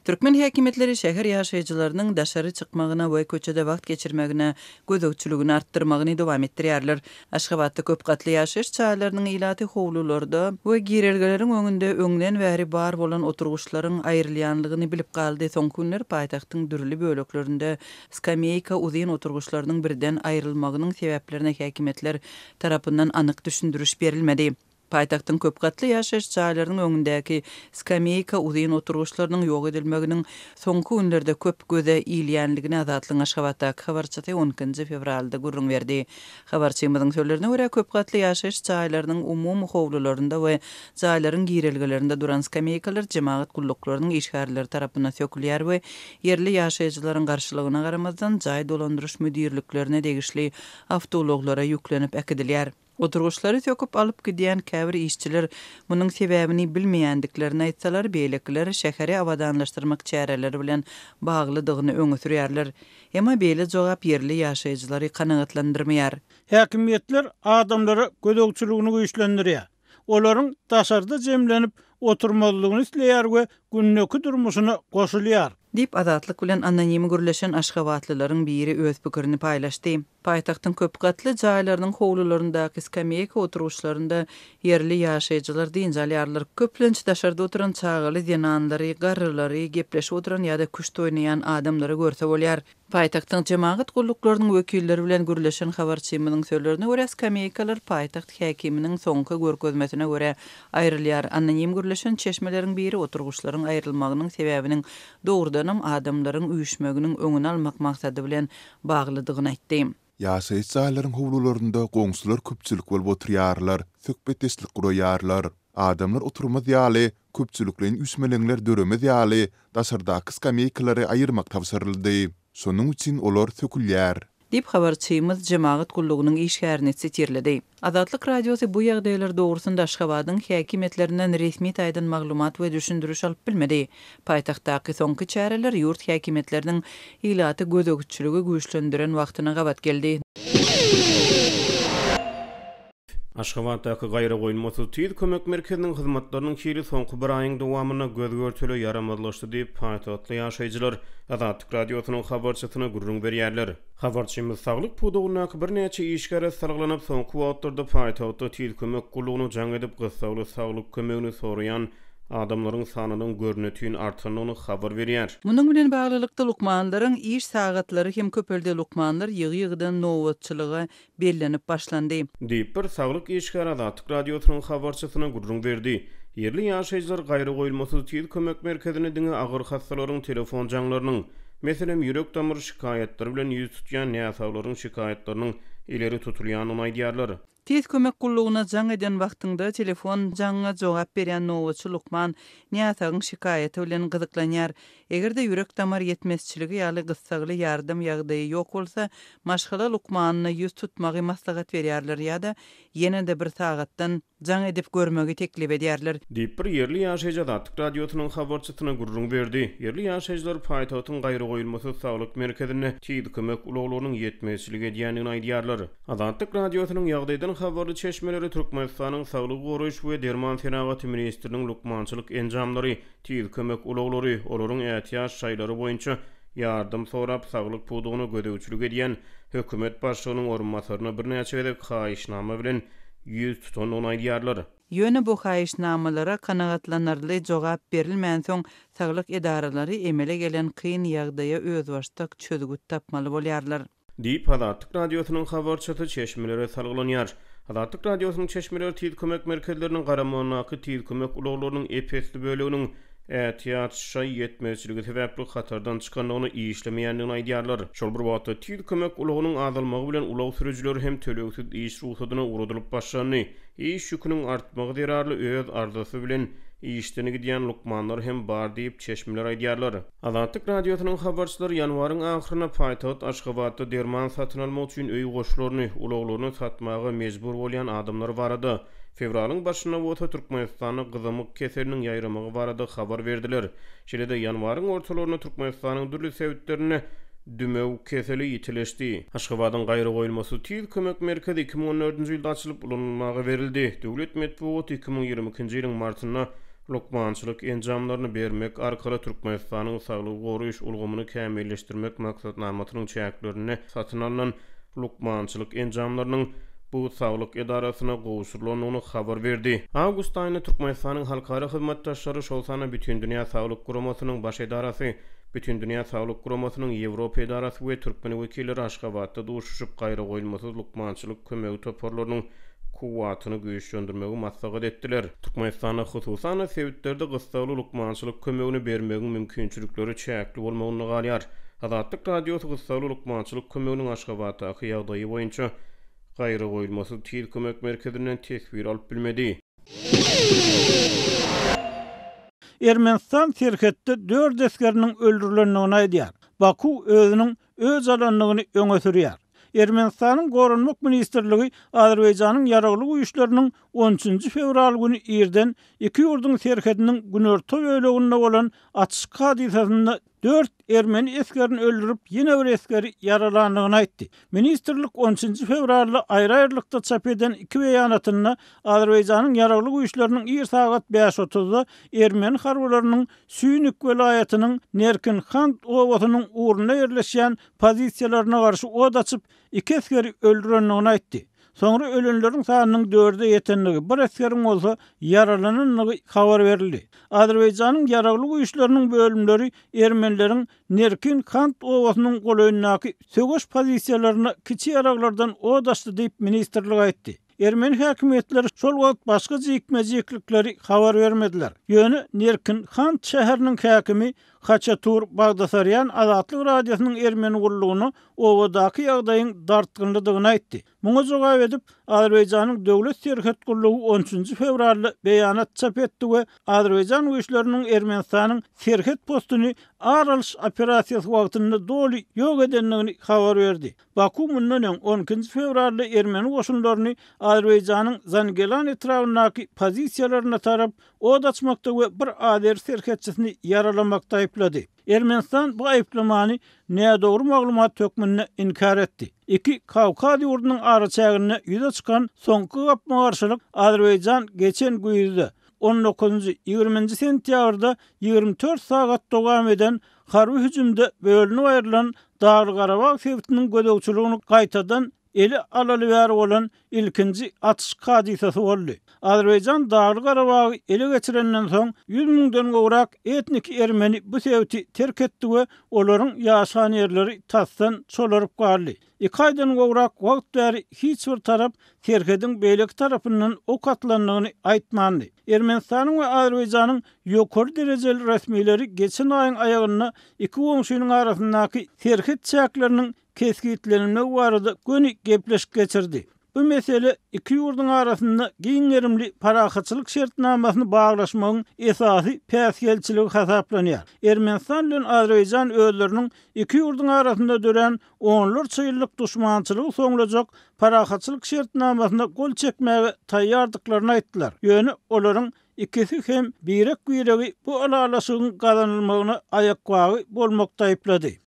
Türkmen häkimetleri şäher ýaşaýjylarynyň daşary çykmagyna we köçede wagt geçirmegine gözegçiligini artdyrmagyny dowam etdirýärler. Aşgabatda köp gatly ýaşaýyş çaýlarynyň ilaty howlularda we girelgeleriň öňünde öňden bäri bar bolan oturguşlaryň aýrylýanlygyny bilip galdy. Soňky günler paýtagtyň dürli böleklerinde skameyka uzyn oturguşlarynyň birden aýrylmagynyň sebäplerine häkimetler tarapyndan anyk düşündürüş berilmedi. Paýtagtyň köp gatly ýaşaýyş çaýlarynyň öňündäki skameyka uzyn oturguşlarynyň ýok edilmeginiň soňky günlerde köp göze ilýänligini Azatlyň Aşgabatdaky habarçysy 10 fevralda gurrun berdi. Habarçymyzyň sözlerine görä köp gatly ýaşaýyş çaýlarynyň umumy howlularynda we jaýlaryň girelgelerinde duran skameykalar jemaat gullaklarynyň işgärleri tarapyndan sökülýär we yerli ýaşaýjylaryň garşylygyna garamazdan jaý dolandyryş müdirliklerine degişli awtologlara ýüklenip ekidilýär. Oturguşlary söküp alyp gidýän käbir işçiler munyň sebäbini bilmeýändiklerini aýtsalar, beýlekler şäheri awadanlaşdyrmak çäreleri bilen baglydygyny öňe sürýärler. Emma beýle jogap yerli ýaşaýjylary kanagatlandyrmaýar. Häkimetler adamlara gözegçiligini güýçlendirýär. Olaryň daşarda jemlenip oturmalygyny isleýär we günnäki durmuşyna goşulýar. Dip Azatlyk bilen anonimi gürleşen Aşgabatlylaryň biri öz pikirini paýlaşdy. Paýtagtyň köp gatly jaýlarynyň howlularyndaky skameyka oturguşlarynda yerli ýaşaýjylar diňjalýarlar. Köplenç daşarda oturan çağaly zenanlary, garrylary, gepleşip oturan ýa-da kuşta oýnaýan adamlary görse bolýar. Paýtagtyň jemaat gullaklarynyň wekilleri bilen gürleşen habarçymynyň sözlerine görä skameykalar paýtagt häkiminiň soňky görkezmesine görä aýrylýar. Anonim gürleşen çeşmeleriň biri oturguşlaryň aýrylmagynyň sebäbiniň dogrudanam adamlaryň üýüşmeginiň öňüni almak maksady bilen baglydygyny aýtdy. Ýaşaýyş jaýlaryň howlularynda goňsular köpçülik bolup oturýarlar, söhbetdeşlik guraýarlar. Adamlar oturmaz ýaly, köpçüliklerin üsmeleňler döremez ýaly, daşardaky skameykalary aýyrmak tapşyryldy. Şonuň üçin olar sökülýär. Dip habarçymyz jemaat gullugynyň işgärini çetirledi. Azatlyk radiosu bu ýagdaýlar dogrusynda Aşgabatyň häkimetlerinden resmi taýdan maglumat we düşündürüş alyp bilmedi. Paýtagtdaky soňky çäreler ýurt häkimetleriniň ilaty gözegçiligi güýçlendiren wagtyna gabat geldi. Aşgabatdaky gaýra goýulmasy tüýd kömek merkeziniň hyzmatlarynyň kiri soňky bir aýyň dowamyna gözgörtüle ýaramazlaşdy diýip paýtatly ýaşaýjylar Azatlyk radiosynyň habarçysyna gurrun berýärler. Habarçymyz saglyk pudugyna bir neçe işgäre sarglanyp soňky wagtlarda paýtatda tüýd kömek gullugyny jaň edip gysgaly saglyk kömegini soraýan adamlaryň sanynyň görnetini artanyny habar berýär. Munyň bilen baglylykda lukmanlaryň iş sagatlary hem köpelde lukmanlar ýygy-ýygydan nowatçylyga bellenip başlandy. Diýip bir saglyk işgäre Azatlyk radiosynyň habarçysyna gurrun berdi. Yerli ýaşaýjylar gaýra goýulmasy tüýd kömek merkezine diňe agyr hastalaryň telefon jaňlarynyň, meselem ýürek damyr şikaýetleri bilen ýüz tutýan näsawlaryň şikaýetleriniň ileri tutulýanyny aýdýarlar. Tez kömek gullugyna jaň eden wagtynda telefon jaňa jogap berýän nowatçy lukman näsagyň şikaýeti bilen gyzyklanýar. Egerde ýürek damar ýetmezçiligi ýaly gyssaly ýardym ýagdaýy ýok bolsa, maşgala lukmanyny ýüz tutmagy maslahat berýärler ýa-da ýene-de bir sagatdan jaň edip görmegi teklip edýärler. Diýip bir yerli ýaşaýjy Azatlyk radiosynyň habarçysyna gurrun berdi. Yerli ýaşaýjylar paýtatyň gaýra goýulmasy saglyk merkezine tüýd kömek ulaglarynyň ýetmezçiligi diýenini aýdýarlar. Azatlyk radiosynyň ýagdaýdan habarly çeşmeleri Türkmenistanyň saglyk goraýyş we derman senagaty ministriniň lukmançylyk enjamlary tüýd kömek ulaglary olaryň ähtiýaç şaýlary boýunça ýardym sorap saglyk pudugyny gödäwçilik edýän hökümet başlygynyň orunmasaryna bir näçe wedek haýyşnama bilen ýüz tutan aýdýarlar. Ýöne bu haýyşnamalara kanagatlanarly jogap berilmän soň saglyk edaralary emele gelen kyn ýagdaýa özbaşdak çözgüt tapmaly bolýarlar. Diýip Azatlyk radiosynyň habarçysy çeşmelere salgylanyar. Azatlyk radiosynyň çeşmeleri tüýd kömek merkezleriniň garamagynaky tüýd kömek ulaglarynyň epesli böleginiň ähtiýaç şaý ýetmezçiligi sebäpli hatardan çykanyny işlemeýändigini aýdýarlar. Şol bir wagtda tüýd kömek ulagynyň azalmagy bilen ulag sürüjileri hem töleksiz iş ruhsatyna uradylyp başlany. İş ýüküniň artmagy derarly öz arzusy bilen işteni gidýän lukmanlar hem bar diýip çeşmeler aýdýarlar. Azatlyk radiosynyň habarçylary ýanwaryň ahyryna paýtat Aşgabatda derman satyn almak üçin öý goşularyny, ulaglaryny satmagy mejbur bolýan adamlar barady. Fevralyň başyna wota Türkmenistanyň gyzymyk keseriniň ýaýramagy barada habar berdiler. Şeýle-de ýanwaryň ortalaryna Türkmenistanyň dürli sebäplerine dümew keseli ýitileşdi. Aşgabatyň gaýra goýulmasy tüýd kömek merkezi 2014-nji ýylda açylyp ulanmagy berildi. Döwlet medeniýet 2022-nji ýylyň martyna lukmançylyk enjamlaryny bermek arkaly Türkmenistanyň saglyk goruýuş ulgamyny kämilleşdirmek maksatnamatynyň çäklerini satyn alynan lukmançylyk enjamlarynyň bu saglyk edarasyna gowşurylyny habar berdi. Awgust aýyny Türkmenistanyň halkara hyzmatdaşlary şol sana bütün dünýä saglyk guramasynyň baş edarasy, bütün dünýä saglyk guramasynyň Ýewropa edarasy we türkmen wekilleri Aşgabatda duşuşyp gaýra goýulmasy lukmançylyk kömegi toparlarynyň kuwatyny güýçlendirmegi maksat etdiler. Türkmenistana hususan sebäplerde gysgaly lukmançylyk kömegini bermegiň mümkinçilikleri çäkli bolmagyny galýar. Azatlyk radiosy gysgaly lukmançylyk kömeginiň Aşgabatdaky ýagdaýy boýunça gaýra goýulmasy tîl kömek merkezinden tesbir alyp bilmedi. Ermenistan terhetde 4 eskeriniň öldürilendigini aýdýar. Baku özüniň öz alanlygyny öňe sürýär. Ermenistanyň Gorunmak Ministrligi Azerbaýjanyň ýaraglyk güýçleriniň 13 fevral güni ýerden iki ýurduň terhetiniň günerto böleginde bolan atışyk hadisasyny 4 ermeni eskerini öldürüp ýene bir eskeri yaralandygyny aýtdy. Ministrlik 13 fevralda aýry-aýrylykda çap eden iki beýanatyna Azerbaýjanyň ýaraglyk güýçleriniň 1 saat 5:30-da ermeni harbalarynyň Süýnük welaýatynyň Nerkin-Xan owasynyň uğruna ýerleşýän pozisiýalaryna garşy od açyp iki eskeri öldürendigini aýtdy. Soňra ölenleriň sanynyň 4-e ýetenligi, bir eskeriň bolsa yaralananlygy habar berildi. Azerbaýjanyň ýaraglyk güýçleriniň bölümleri ermenileriň Nerkin-Xan owasynyň goýundaky sögüş pozisiýalaryna kiçi ýaraglardan od açdy diýip ministrlik aýtdy. Ermeni häkimetleri şol wagt başga jikmejiklikleri habar bermediler. Ýöne Nerkin-Xan şäheriniň häkimi Haçatur Bagdasaryan Azatlyk radiosynyň ermeni gurulugyny owadaky ýagdaýyň dartgynlygyny aýtdy. Muňa jogap edip Azerbaýjanyň döwlet terhet gurulugy 13 fevralda beýanat çap etdi we Azerbaýjan güýçleriniň Ermenistanyň terhet postuny aralyş operasiýasy wagtynda doly ýok edenligini habar berdi. Baku mundan 12 fevralda ermeni goşunlaryny Azerbaýjanyň Zangelan etrawynaky pozisiýalaryna tarap od açmakda we bir azer terhetçisini yaralamakda aýplady. Ermenistan bu aýplamany nädogry maglumat tökmenine inkar etdi. Iki Kawkaz ýurdunyň araçagyna ýüze çykan soňky gapma garşylyk Azerbaýjan geçen güýde 19-20 sentýabrda 24 saat dowam eden harby hüjümde bölünip aýrylan Dağlı Qarabağ sebätiniň gödökçüligini gaýtadan eli alaly bäri bolan ilkinji atışyk hadisasy boldy. Azerbaýjan Dağlı Qarabağy ele geçirenden soň 100 000-den gowrak etnik ermeni bu sebäti terk etdi we olaryň ýaşan ýerleri tassdan çolaryp galdy. 2 aýdan gowrak wagt bäri hiç bir tarap terhediň beýleki tarapyndan ok atlandygyny aýtmandy. Ermenistanyň we Azerbaýjanyň ýokary derejeli resmileri geçen aýyň aýagyna iki goňşunyň arasyndaky terhet çäkleriniň keskitlenmegi barada göni gepleşip geçirdi. Bu mesele iki ýurduň arasynda giňerimli parahatçylyk şertnamasyny baglaşmagyň esasy päsgelçiligi hasaplanýar. Ermenistan bilen Azerbaýjan özleriniň iki ýurduň arasynda dören 10 ýyllyk duşmançylygy soňlajak parahatçylyk şertnamasyna gol çekmäge taýýardyklaryny aýtdylar. Ýöne olaryň ikisi hem birek güýregi bu alalaşygyň gazanylmagyna aýak bagy bolmakda aýplady.